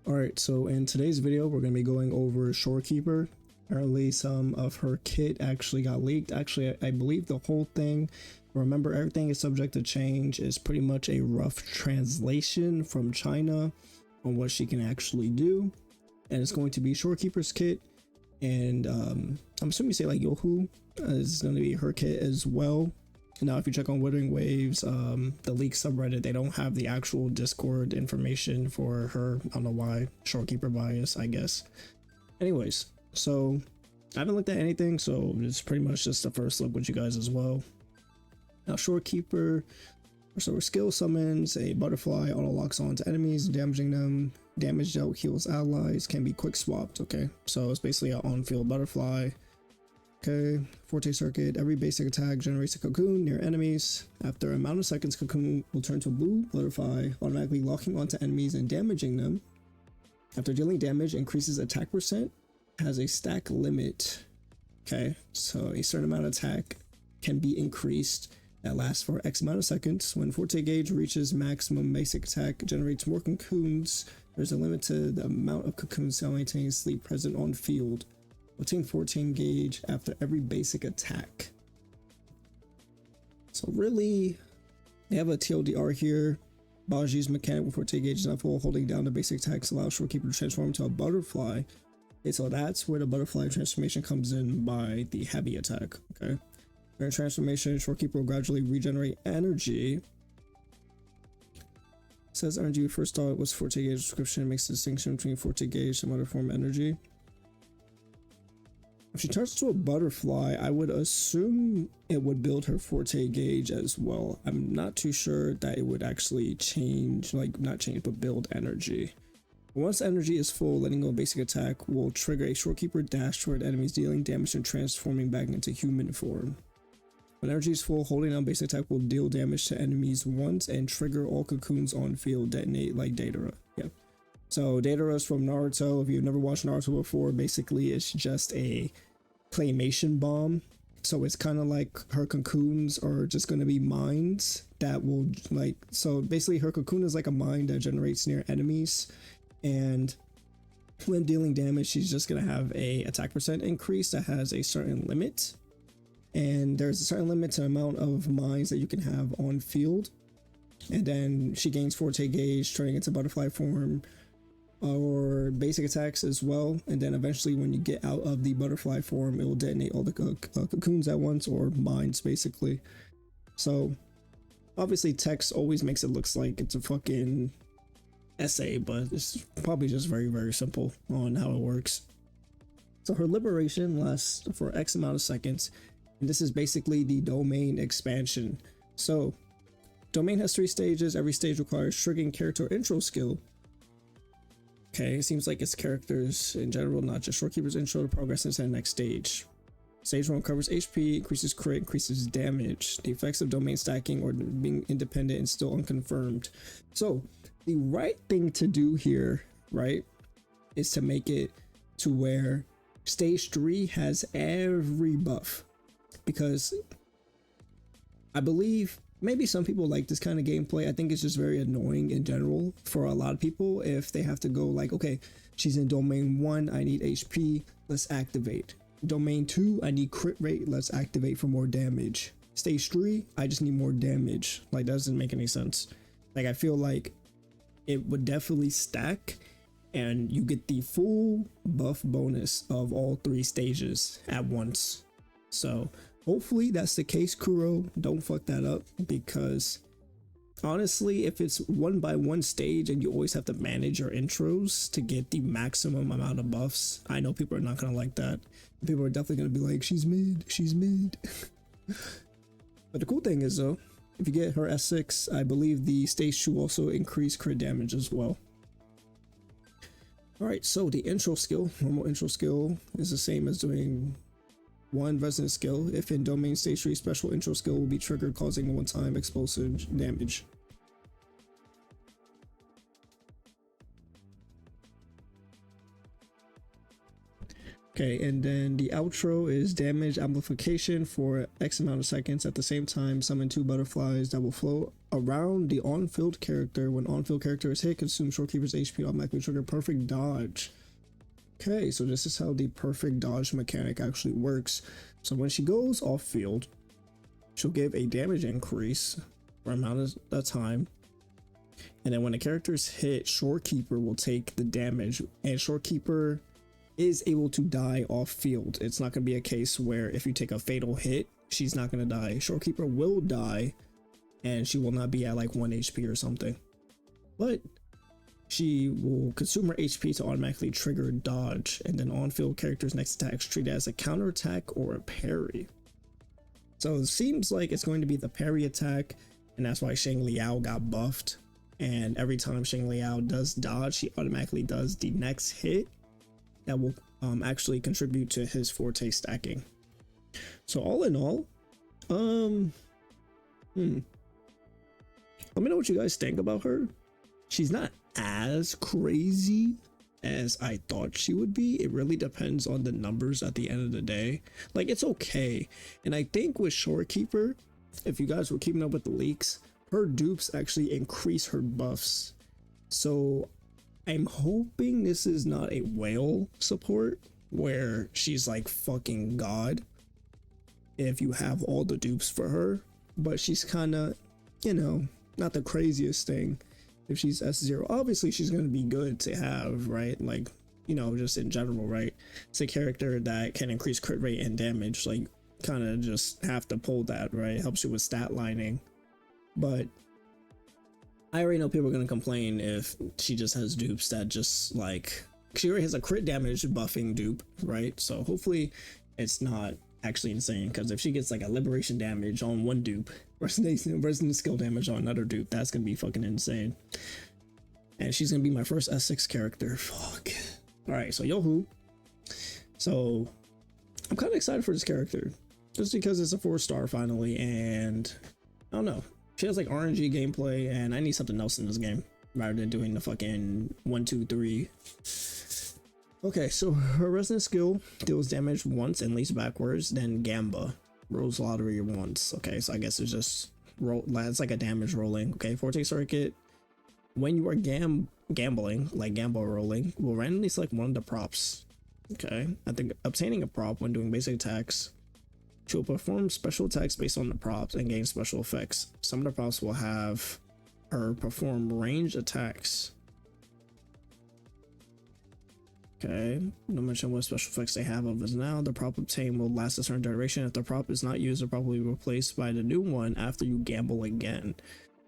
Alright, so in today's video, we're going to be going over Shorekeeper. Apparently some of her kit actually got leaked. Actually, I believe the whole thing, remember everything is subject to change, is pretty much a rough translation from China on what she can actually do. And it's going to be Shorekeeper's kit. And I'm assuming you say like Yuhu is going to be her kit as well. Now, if you check on Wuthering Waves, the leak subreddit, they don't have the actual Discord information for her. I don't know why. Shorekeeper bias, I guess. Anyways, so I haven't looked at anything, so it's pretty much just the first look with you guys as well. Now, Shorekeeper, so her skill summons a butterfly, auto locks on to enemies, damaging them. Damage dealt heals allies, can be quick swapped. Okay, so it's basically an on-field butterfly. Okay, Forte circuit, every basic attack generates a cocoon near enemies. After a amount of seconds, cocoon will turn to a blue butterfly, automatically locking onto enemies and damaging them. After dealing damage, increases attack percent, has a stack limit. Okay, so a certain amount of attack can be increased that lasts for X amount of seconds. When Forte gauge reaches maximum basic attack, generates more cocoons. There's a limit to the amount of cocoons simultaneously present on field. Obtain 14 gauge after every basic attack. So really, they have a TLDR here. Baji's mechanic with Forte gauge is not full. Holding down the basic attacks allows Shorekeeper to transform into a butterfly. Okay, so that's where the butterfly transformation comes in by the heavy attack. Okay, during transformation, Shorekeeper will gradually regenerate energy. It says energy first thought was Forte gauge description, makes a distinction between Forte gauge and other form of energy. If she turns into a butterfly, I would assume it would build her Forte gauge as well. I'm not too sure that it would actually change, like not change, but build energy. Once energy is full, letting go of basic attack will trigger a Shorekeeper dash toward enemies, dealing damage and transforming back into human form. When energy is full, holding down basic attack will deal damage to enemies once and trigger all cocoons on field, detonate like Datara. Yep. So Datara is from Naruto. If you've never watched Naruto before, basically it's just a claymation bomb. So it's kind of like her cocoons are just going to be mines that will like, so basically her cocoon is like a mine that generates near enemies, and when dealing damage she's just going to have a attack percent increase that has a certain limit, and there's a certain limit to the amount of mines that you can have on field. And then she gains Forte gauge, turning into butterfly form, or basic attacks as well. And then eventually when you get out of the butterfly form, it will detonate all the cocoons at once, or mines basically. So obviously text always makes it look like it's a fucking essay, but it's probably just very, very simple on how it works. So her liberation lasts for X amount of seconds, and this is basically the domain expansion. So domain has 3 stages. Every stage requires triggering character intro skill. Okay, it seems like it's characters in general, not just Shorekeeper's intro, to progress into the next stage. Stage 1 covers HP, increases crit, increases damage. The effects of domain stacking or being independent and still unconfirmed. So the right thing to do here, right, is to make it to where stage 3 has every buff, because I believe maybe some people like this kind of gameplay. I think it's just very annoying in general for a lot of people if they have to go like, okay, she's in domain 1, I need HP, let's activate. Domain 2, I need crit rate, let's activate for more damage. Stage 3, I just need more damage. Like, that doesn't make any sense. Like, I feel like it would definitely stack and you get the full buff bonus of all 3 stages at once. So hopefully that's the case, Kuro. Don't fuck that up, because honestly, if it's 1 by 1 stage and you always have to manage your intros to get the maximum amount of buffs, I know people are not gonna like that. People are definitely gonna be like, she's mid, she's mid. But the cool thing is though, if you get her S6, I believe the stage 2 also increase crit damage as well. Alright, so the intro skill, normal intro skill, is the same as doing 1 resident skill. If in domain stage 3, special intro skill will be triggered, causing one-time explosive damage. Okay, and then the outro is damage amplification for X amount of seconds. At the same time, summon 2 butterflies that will float around the on-field character. When on-field character is hit, consume Shorekeeper's HP, automatically trigger perfect dodge. Okay, so this is how the perfect dodge mechanic actually works. So when she goes off-field, she'll give a damage increase for amount of time. And then when the character is hit, Shorekeeper will take the damage, and Shorekeeper is able to die off-field. It's not going to be a case where if you take a fatal hit, she's not going to die. Shorekeeper will die, and she will not be at like 1 HP or something. But she will consume her HP to automatically trigger dodge, and then on-field characters' next attack is treated as a counterattack or a parry. So it seems like it's going to be the parry attack, and that's why Shang Liao got buffed. And every time Shang Liao does dodge, she automatically does the next hit that will actually contribute to his forte stacking. So all in all, let me know what you guys think about her. She's not as crazy as I thought she would be. It really depends on the numbers at the end of the day. Like, it's okay. And I think with Shorekeeper, if you guys were keeping up with the leaks, her dupes actually increase her buffs. So I'm hoping this is not a whale support where she's like fucking god if you have all the dupes for her, but she's kind of, you know, not the craziest thing. If she's S0, obviously she's going to be good to have, right? Like, you know, just in general, right? It's a character that can increase crit rate and damage, like kind of just have to pull that, right? Helps you with stat lining. But I already know people are going to complain if she just has dupes that just like, she already has a crit damage buffing dupe, right? So hopefully it's not actually insane, because if she gets like a liberation damage on one dupe, resonant skill damage on another dupe, that's going to be fucking insane. And she's going to be my first S6 character. Fuck. Alright, so Youhu. So I'm kind of excited for this character, just because it's a 4-star finally, and I don't know. She has like RNG gameplay, and I need something else in this game rather than doing the fucking 1, 2, 3. Okay, so her resonant skill deals damage once and leaps backwards, then Gamba rolls lottery once. Okay, so I guess it's just roll. It's like a damage rolling. Okay, Forte Circuit. When you are gambling, like gamble rolling, will randomly select one of the props. Okay, I think obtaining a prop when doing basic attacks. She will perform special attacks based on the props and gain special effects. Some of the props will have her perform range attacks. Okay, no mention what special effects they have of us now. The prop obtained will last a certain duration. If the prop is not used, it will probably be replaced by the new one after you gamble again.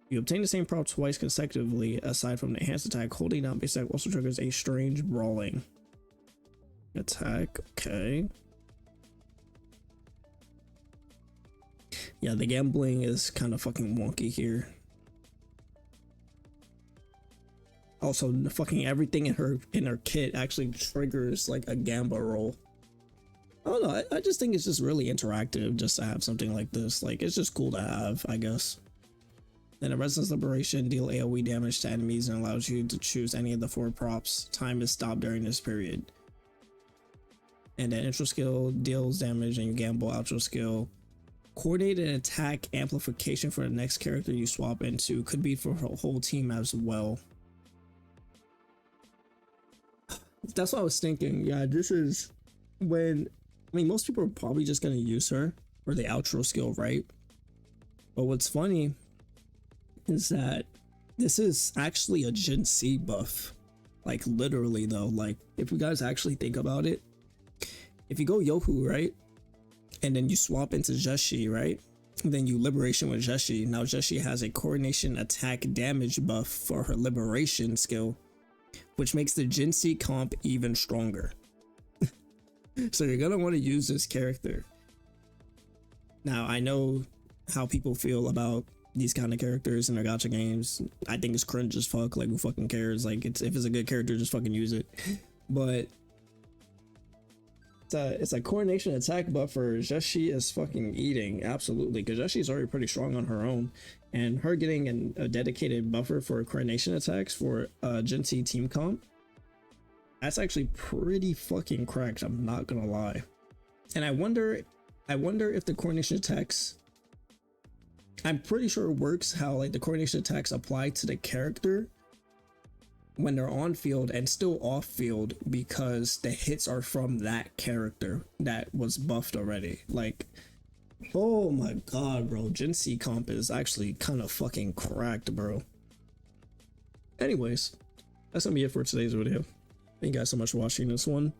You obtain the same prop twice consecutively. Aside from the enhanced attack, holding down basic attack also triggers a strange brawling attack. Okay. Yeah, the gambling is kind of fucking wonky here. Also, fucking everything in her kit actually triggers like a gamba roll. I don't know. I just think it's just really interactive just to have something like this. Like, it's just cool to have, I guess. Then a Resonance Liberation deal AoE damage to enemies and allows you to choose any of the 4 props. Time is stopped during this period. And then intro skill deals damage and you gamble. Outro skill. Coordinated attack amplification for the next character you swap into. Could be for her whole team as well. That's what I was thinking. Yeah, this is when, I mean, most people are probably just going to use her for the outro skill, right? But what's funny is that this is actually a Jinhsi buff. Like, literally, though. Like, if you guys actually think about it, if you go Youhu, right? And then you swap into Jinhsi, right? And then you liberation with Jinhsi. Now, Jinhsi has a coordination attack damage buff for her liberation skill, which makes the Jinhsi comp even stronger. So you're gonna want to use this character. Now, I know how people feel about these kind of characters in their gacha games. I think it's cringe as fuck. Like, who fucking cares? Like, if it's a good character, just fucking use it. But it's a coordination attack buffer. Jinhsi is fucking eating, absolutely, because Jinhsi is already pretty strong on her own, and her getting a dedicated buffer for coordination attacks for Jinhsi team comp, that's actually pretty fucking cracked. I'm not gonna lie. And I wonder if the coordination attacks I'm pretty sure it works how like the coordination attacks apply to the character when they're on field and still off field, because the hits are from that character that was buffed already. Like, oh my god, bro, Jinhsi comp is actually kind of fucking cracked, bro. Anyways, that's gonna be it for today's video. Thank you guys so much for watching this one.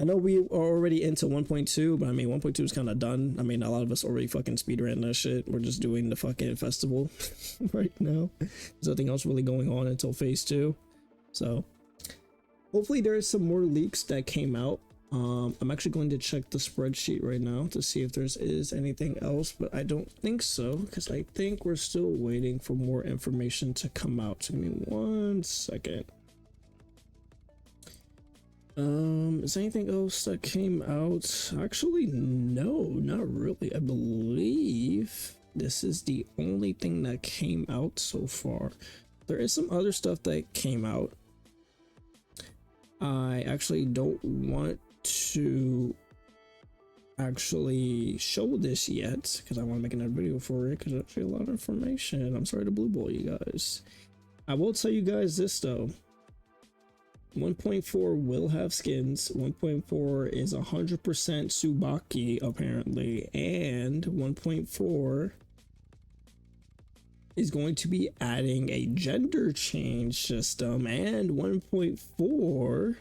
I know we are already into 1.2, but I mean 1.2 is kind of done. I mean, a lot of us already fucking speedran that shit. We're just doing the fucking festival right now. There's nothing else really going on until phase 2. So hopefully there's some more leaks that came out. I'm actually going to check the spreadsheet right now to see if is anything else, but I don't think so, because I think we're still waiting for more information to come out. So give me 1 second. Is anything else that came out? Actually, no, not really. I believe this is the only thing that came out so far. There is some other stuff that came out. I actually don't want to actually show this yet because I want to make another video for it, because it's actually a lot of information. I'm sorry to blue ball you guys. I will tell you guys this though. 1.4 will have skins. 1.4 is 100% Tsubaki apparently, and 1.4 is going to be adding a gender change system, and 1.4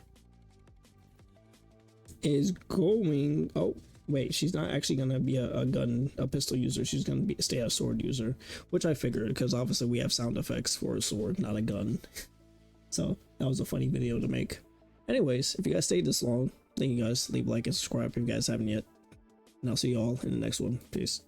is going, oh wait, she's not actually gonna be a pistol user. She's gonna stay a sword user, which I figured, because obviously we have sound effects for a sword, not a gun. So that was a funny video to make. Anyways, if you guys stayed this long, thank you guys. Leave a like and subscribe if you guys haven't yet. And I'll see you all in the next one. Peace.